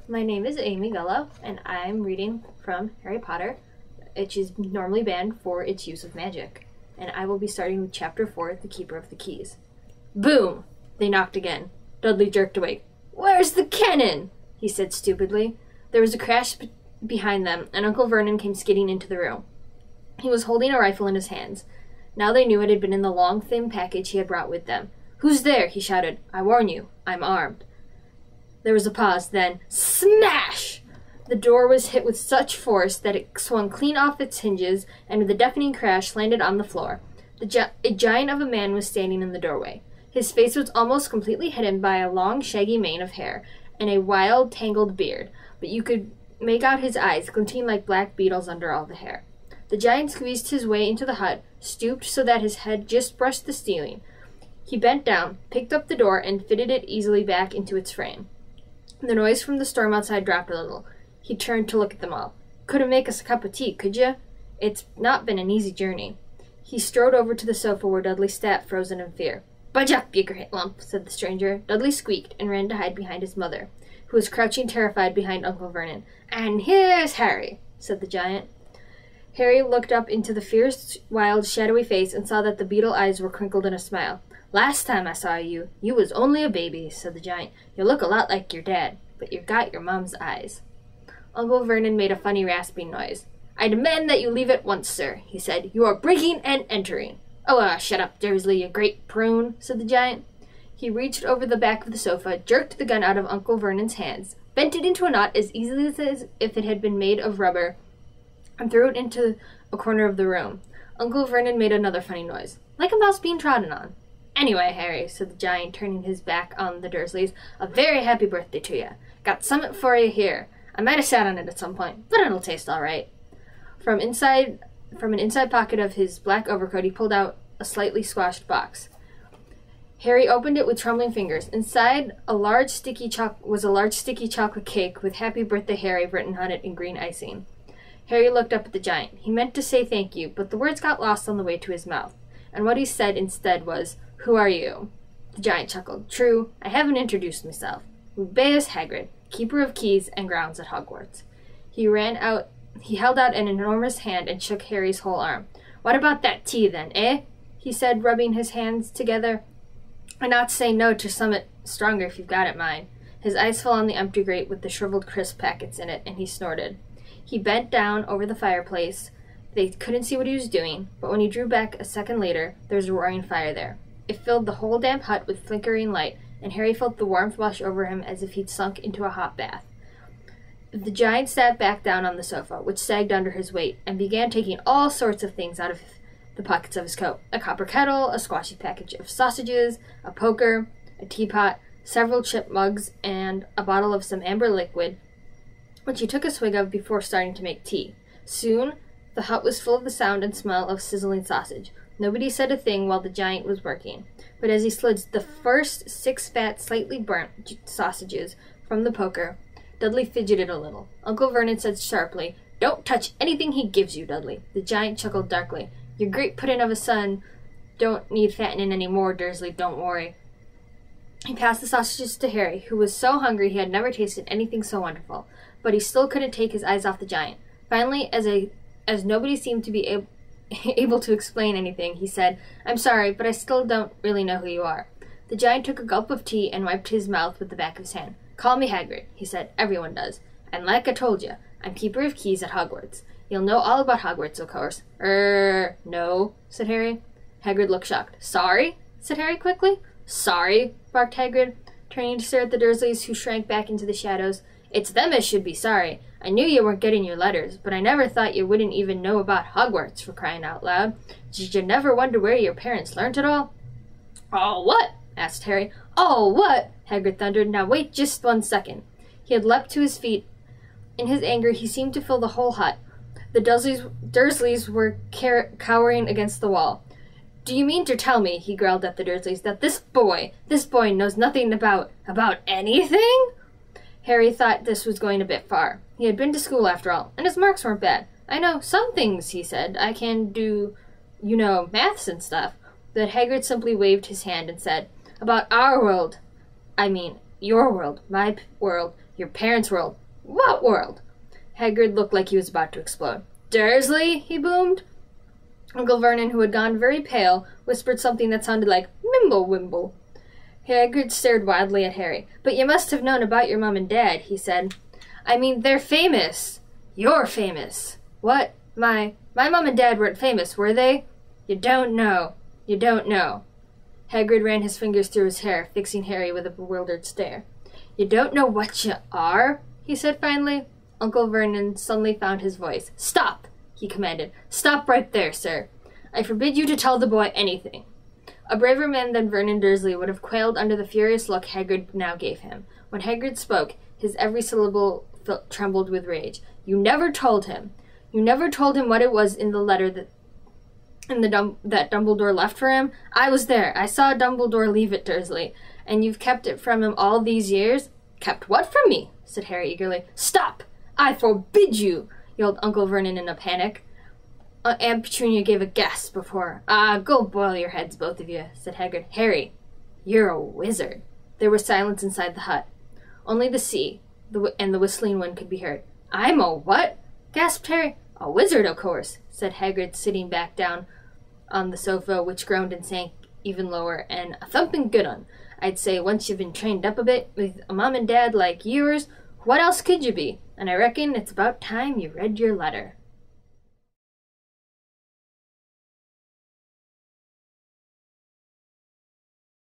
My name is Amy Gullo, and I'm reading from Harry Potter, which is normally banned for its use of magic. And I will be starting with Chapter 4, The Keeper of the Keys. Boom! They knocked again. Dudley jerked awake. "Where's the cannon?" he said stupidly. There was a crash behind them, and Uncle Vernon came skidding into the room. He was holding a rifle in his hands. Now they knew it had been in the long, thin package he had brought with them. "Who's there?" he shouted. "I warn you, I'm armed." There was a pause, then smash! The door was hit with such force that it swung clean off its hinges and with a deafening crash landed on the floor. A giant of a man was standing in the doorway. His face was almost completely hidden by a long, shaggy mane of hair and a wild, tangled beard, but you could make out his eyes glinting like black beetles under all the hair. The giant squeezed his way into the hut, stooped so that his head just brushed the ceiling. He bent down, picked up the door, and fitted it easily back into its frame. The noise from the storm outside dropped a little. He turned to look at them all. "Couldn't make us a cup of tea, could you? It's not been an easy journey." He strode over to the sofa where Dudley sat, frozen in fear. "Budge up, you great lump," said the stranger. Dudley squeaked and ran to hide behind his mother, who was crouching terrified behind Uncle Vernon. "And here's Harry," said the giant. Harry looked up into the fierce, wild, shadowy face and saw that the beetle eyes were crinkled in a smile. "Last time I saw you, you was only a baby," said the giant. "You look a lot like your dad, but you've got your mom's eyes." Uncle Vernon made a funny rasping noise. "I demand that you leave at once, sir," he said. "You are breaking and entering." "Oh, shut up, Dursley, you great prune," said the giant. He reached over the back of the sofa, jerked the gun out of Uncle Vernon's hands, bent it into a knot as easily as if it had been made of rubber, and threw it into a corner of the room. Uncle Vernon made another funny noise, like a mouse being trodden on. "Anyway, Harry," said the giant, turning his back on the Dursleys, "a very happy birthday to you. Got summat for you here. I might have sat on it at some point, but it'll taste all right." From an inside pocket of his black overcoat, he pulled out a slightly squashed box. Harry opened it with trembling fingers. Inside was a large sticky chocolate cake with "Happy Birthday, Harry" written on it in green icing. Harry looked up at the giant. He meant to say thank you, but the words got lost on the way to his mouth, and what he said instead was, "Who are you?" The giant chuckled. "True, I haven't introduced myself. Rubeus Hagrid, Keeper of Keys and Grounds at Hogwarts." He held out an enormous hand and shook Harry's whole arm. "What about that tea, then, eh?" he said, rubbing his hands together. "I'm not saying no to something stronger if you've got it, mind." His eyes fell on the empty grate with the shriveled crisp packets in it, and he snorted. He bent down over the fireplace. They couldn't see what he was doing, but when he drew back a second later, there was a roaring fire there. It filled the whole damp hut with flickering light, and Harry felt the warmth wash over him as if he'd sunk into a hot bath. The giant sat back down on the sofa, which sagged under his weight, and began taking all sorts of things out of the pockets of his coat. A copper kettle, a squashy package of sausages, a poker, a teapot, several chip mugs, and a bottle of some amber liquid, which he took a swig of before starting to make tea. Soon, the hut was full of the sound and smell of sizzling sausage. Nobody said a thing while the giant was working, but as he slid the first 6 fat, slightly burnt sausages from the poker, Dudley fidgeted a little. Uncle Vernon said sharply, "Don't touch anything he gives you, Dudley." The giant chuckled darkly. "Your great puddin' of a son don't need fattening any more, Dursley, don't worry." He passed the sausages to Harry, who was so hungry he had never tasted anything so wonderful, but he still couldn't take his eyes off the giant. Finally, as nobody seemed to be able to explain anything, he said, "I'm sorry, but I still don't really know who you are." The giant took a gulp of tea and wiped his mouth with the back of his hand. "Call me Hagrid," he said. "Everyone does. And like I told you, I'm Keeper of Keys at Hogwarts. You'll know all about Hogwarts, of course." No," said Harry. Hagrid looked shocked. "Sorry?" said Harry quickly. "Sorry?" barked Hagrid, turning to stare at the Dursleys, who shrank back into the shadows. "It's them as should be sorry. I knew you weren't getting your letters, but I never thought you wouldn't even know about Hogwarts, for crying out loud. Did you never wonder where your parents learnt it all?" "Oh, what?" asked Harry. "Oh, what?" Hagrid thundered. "Now wait just 1 second." He had leapt to his feet. In his anger, he seemed to fill the whole hut. The Dursleys were cowering against the wall. "Do you mean to tell me," he growled at the Dursleys, "that this boy knows nothing about anything?" Harry thought this was going a bit far. He had been to school after all, and his marks weren't bad. "I know some things," he said. "I can do, maths and stuff." But Hagrid simply waved his hand and said, "About our world, I mean, your world, my world, Your parents' world. What world? Hagrid looked like he was about to explode. Dursley, he boomed. Uncle Vernon, who had gone very pale, whispered something that sounded like Mimble-wimble. Hagrid stared wildly at Harry. But you must have known about your mom and dad, he said. I mean, they're famous. You're famous. What? My mom and dad weren't famous, were they? You don't know. You don't know. Hagrid ran his fingers through his hair, fixing Harry with a bewildered stare. You don't know what you are? He said finally. Uncle Vernon suddenly found his voice. Stop, he commanded. Stop right there, sir. I forbid you to tell the boy anything. A braver man than Vernon Dursley would have quailed under the furious look Hagrid now gave him. When Hagrid spoke, his every syllable trembled with rage. You never told him. You never told him what it was in the letter that Dumbledore left for him? I was there. I saw Dumbledore leave it, Dursley. And you've kept it from him all these years? Kept what from me? Said Harry eagerly. Stop! I forbid you! Yelled Uncle Vernon in a panic. Aunt Petunia gave a gasp before. Go boil your heads, both of you, said Hagrid. Harry, you're a wizard. There was silence inside the hut. Only the sea and the whistling wind could be heard. I'm a what? Gasped Harry. A wizard, of course, said Hagrid, sitting back down on the sofa, which groaned and sank even lower, and a thumping good un. I'd say once you've been trained up a bit with a mom and dad like yours, what else could you be? And I reckon it's about time you read your letter.